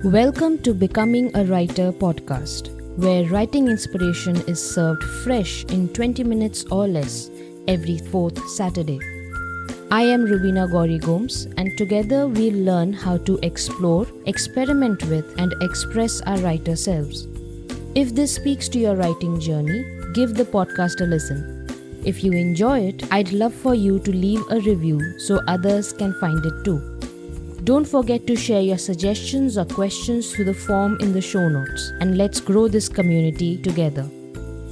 Welcome to Becoming a Writer podcast, where writing inspiration is served fresh in 20 minutes or less every fourth Saturday. I am Rubina Gauri Gomes, and together we'll learn how to explore, experiment with, and express our writer selves. If this speaks to your writing journey, give the podcast a listen. If you enjoy it, I'd love for you to leave a review so others can find it too. Don't forget to share your suggestions or questions through the form in the show notes, and let's grow this community together.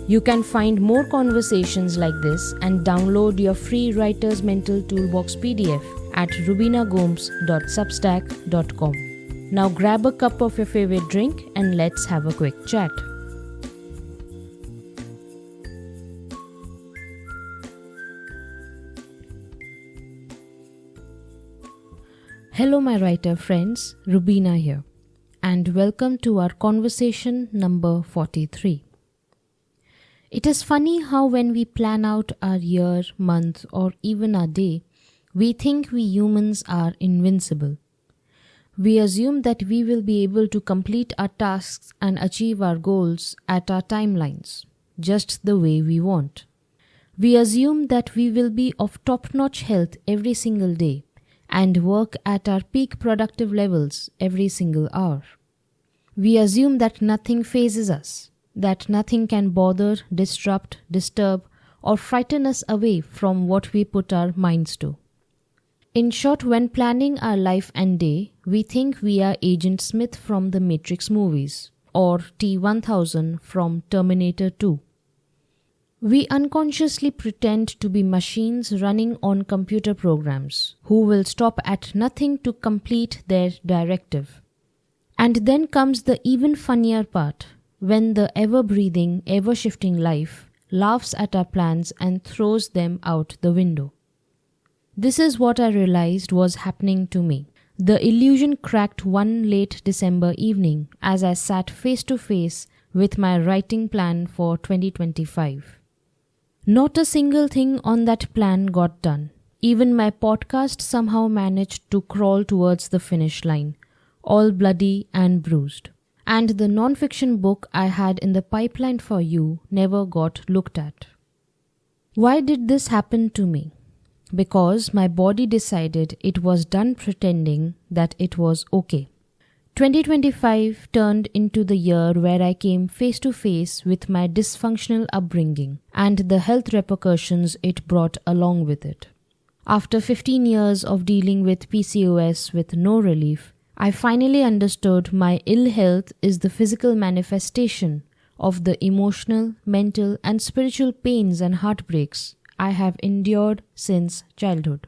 You can find more conversations like this and download your free Writer's Mental Toolbox PDF at rubinagomes.substack.com. Now grab a cup of your favorite drink and let's have a quick chat. Hello my writer friends, Rubina here, and welcome to our conversation number 43. It is funny how when we plan out our year, month, or even our day, we think we humans are invincible. We assume that we will be able to complete our tasks and achieve our goals at our timelines, just the way we want. We assume that we will be of top-notch health every single day and work at our peak productive levels every single hour. We assume that nothing phases us, that nothing can bother, disrupt, disturb, or frighten us away from what we put our minds to. In short, when planning our life and day, we think we are Agent Smith from the Matrix movies, or T-1000 from Terminator 2. We unconsciously pretend to be machines running on computer programs who will stop at nothing to complete their directive. And then comes the even funnier part, when the ever-breathing, ever-shifting life laughs at our plans and throws them out the window. This is what I realized was happening to me. The illusion cracked one late December evening as I sat face to face with my writing plan for 2025. Not a single thing on that plan got done. Even my podcast somehow managed to crawl towards the finish line, all bloody and bruised. And the non-fiction book I had in the pipeline for you never got looked at. Why did this happen to me? Because my body decided it was done pretending that it was okay. 2025 turned into the year where I came face to face with my dysfunctional upbringing and the health repercussions it brought along with it. After 15 years of dealing with PCOS with no relief, I finally understood my ill health is the physical manifestation of the emotional, mental, and spiritual pains and heartbreaks I have endured since childhood.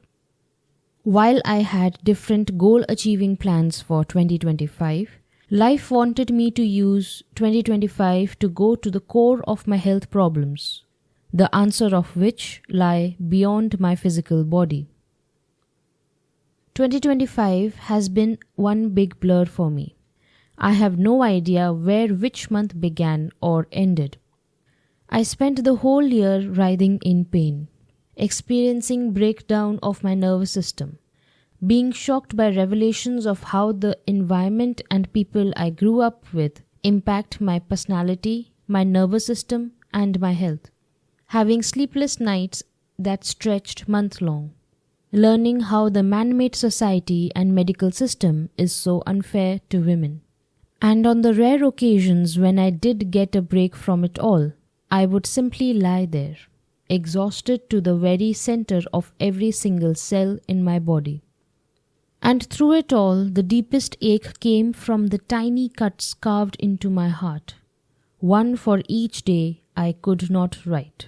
While I had different goal-achieving plans for 2025, life wanted me to use 2025 to go to the core of my health problems, the answer of which lie beyond my physical body. 2025 has been one big blur for me. I have no idea where which month began or ended. I spent the whole year writhing in pain, experiencing breakdown of my nervous system, being shocked by revelations of how the environment and people I grew up with impact my personality, my nervous system, and my health, having sleepless nights that stretched month-long, learning how the man-made society and medical system is so unfair to women. And on the rare occasions when I did get a break from it all, I would simply lie there, exhausted to the very center of every single cell in my body. And through it all, the deepest ache came from the tiny cuts carved into my heart, one for each day I could not write.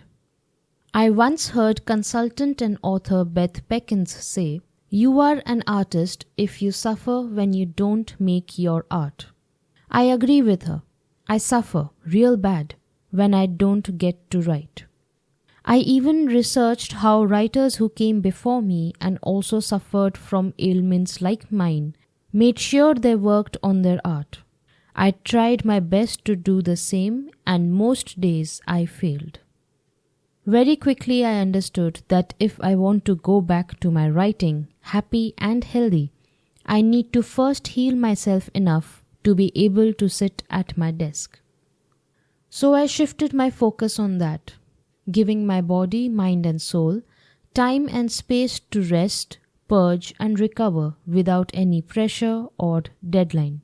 I once heard consultant and author Beth Peckins say, "You are an artist if you suffer when you don't make your art." I agree with her. I suffer real bad when I don't get to write. I even researched how writers who came before me and also suffered from ailments like mine made sure they worked on their art. I tried my best to do the same, and most days I failed. Very quickly I understood that if I want to go back to my writing, happy and healthy, I need to first heal myself enough to be able to sit at my desk. So I shifted my focus on that, giving my body, mind and soul time and space to rest, purge and recover without any pressure or deadline.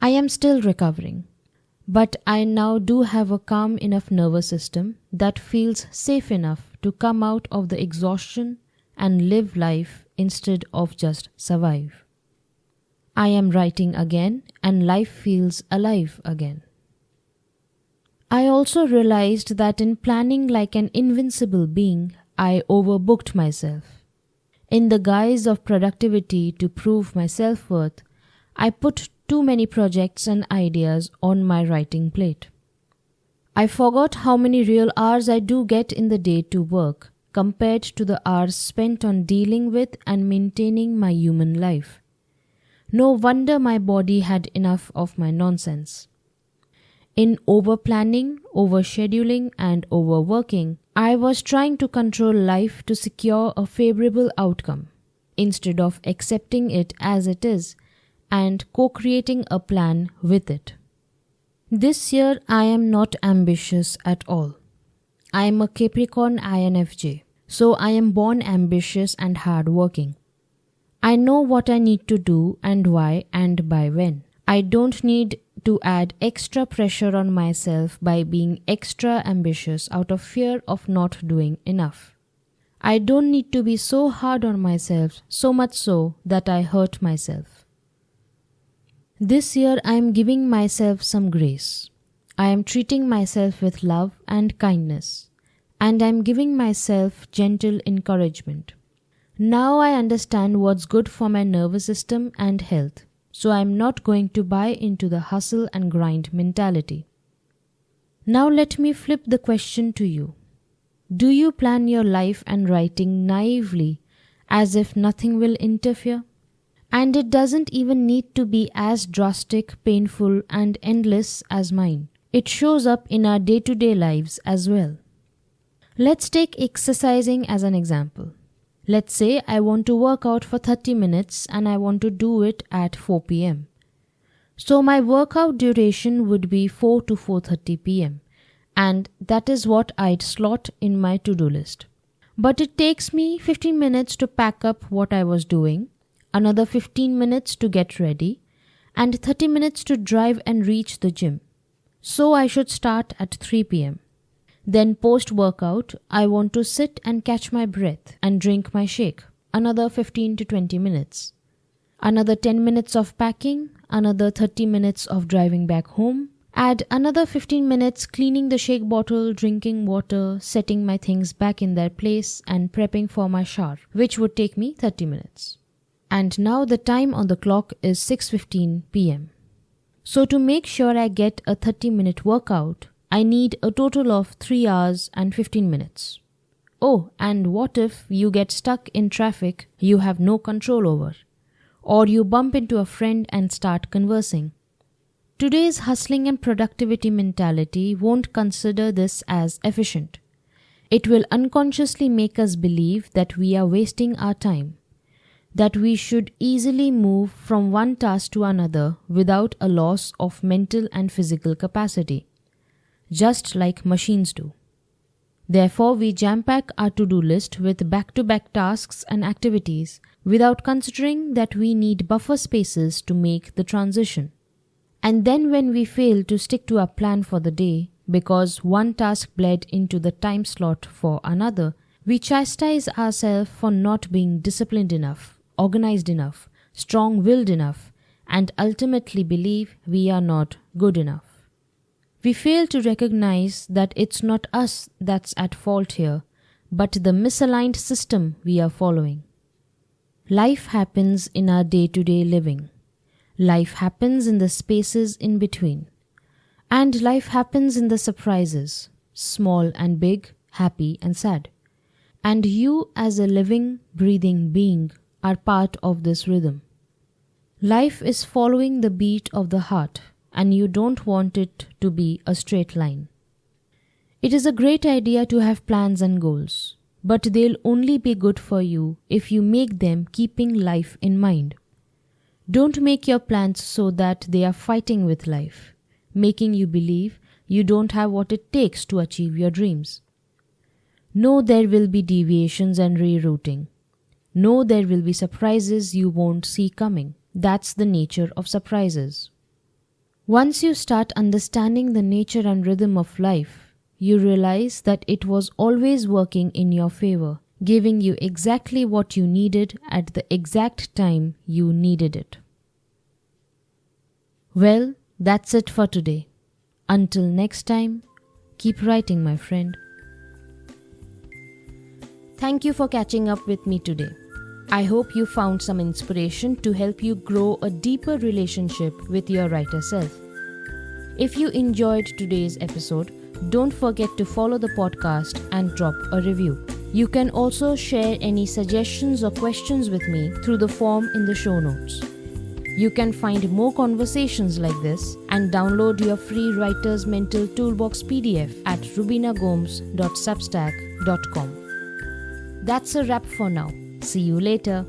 I am still recovering, but I now do have a calm enough nervous system that feels safe enough to come out of the exhaustion and live life instead of just survive. I am writing again and life feels alive again. I also realized that in planning like an invincible being, I overbooked myself. In the guise of productivity to prove my self-worth, I put too many projects and ideas on my writing plate. I forgot how many real hours I do get in the day to work compared to the hours spent on dealing with and maintaining my human life. No wonder my body had enough of my nonsense. In over-planning, over-scheduling and overworking, I was trying to control life to secure a favorable outcome, instead of accepting it as it is and co-creating a plan with it. This year I am not ambitious at all. I am a Capricorn INFJ, so I am born ambitious and hardworking. I know what I need to do and why and by when. I don't need to add extra pressure on myself by being extra ambitious out of fear of not doing enough. I don't need to be so hard on myself, so much so that I hurt myself. This year I am giving myself some grace. I am treating myself with love and kindness, and I am giving myself gentle encouragement. Now I understand what's good for my nervous system and health. So I am not going to buy into the hustle and grind mentality. Now let me flip the question to you. Do you plan your life and writing naively as if nothing will interfere? And it doesn't even need to be as drastic, painful and endless as mine. It shows up in our day-to-day lives as well. Let's take exercising as an example. Let's say I want to work out for 30 minutes and I want to do it at 4 p.m. So my workout duration would be 4 to 4:30 p.m. and that is what I'd slot in my to-do list. But it takes me 15 minutes to pack up what I was doing, another 15 minutes to get ready, and 30 minutes to drive and reach the gym. So I should start at 3 p.m. Then post-workout, I want to sit and catch my breath and drink my shake, another 15 to 20 minutes. Another 10 minutes of packing, another 30 minutes of driving back home, add another 15 minutes cleaning the shake bottle, drinking water, setting my things back in their place and prepping for my shower, which would take me 30 minutes. And now the time on the clock is 6:15 p.m. So to make sure I get a 30-minute workout, I need a total of 3 hours and 15 minutes. Oh, and what if you get stuck in traffic you have no control over? Or you bump into a friend and start conversing? Today's hustling and productivity mentality won't consider this as efficient. It will unconsciously make us believe that we are wasting our time, that we should easily move from one task to another without a loss of mental and physical capacity, just like machines do. Therefore, we jam-pack our to-do list with back-to-back tasks and activities without considering that we need buffer spaces to make the transition. And then when we fail to stick to our plan for the day because one task bled into the time slot for another, we chastise ourselves for not being disciplined enough, organized enough, strong-willed enough, and ultimately believe we are not good enough. We fail to recognize that it's not us that's at fault here, but the misaligned system we are following. Life happens in our day-to-day living. Life happens in the spaces in between. And life happens in the surprises, small and big, happy and sad. And you as a living, breathing being are part of this rhythm. Life is following the beat of the heart, and you don't want it to be a straight line. It is a great idea to have plans and goals, but they'll only be good for you if you make them keeping life in mind. Don't make your plans so that they are fighting with life, making you believe you don't have what it takes to achieve your dreams. Know there will be deviations and rerouting. Know there will be surprises you won't see coming. That's the nature of surprises. Once you start understanding the nature and rhythm of life, you realize that it was always working in your favor, giving you exactly what you needed at the exact time you needed it. Well, that's it for today. Until next time, keep writing, my friend. Thank you for catching up with me today. I hope you found some inspiration to help you grow a deeper relationship with your writer self. If you enjoyed today's episode, don't forget to follow the podcast and drop a review. You can also share any suggestions or questions with me through the form in the show notes. You can find more conversations like this and download your free Writer's Mental Toolbox PDF at rubinagomes.substack.com. That's a wrap for now. See you later.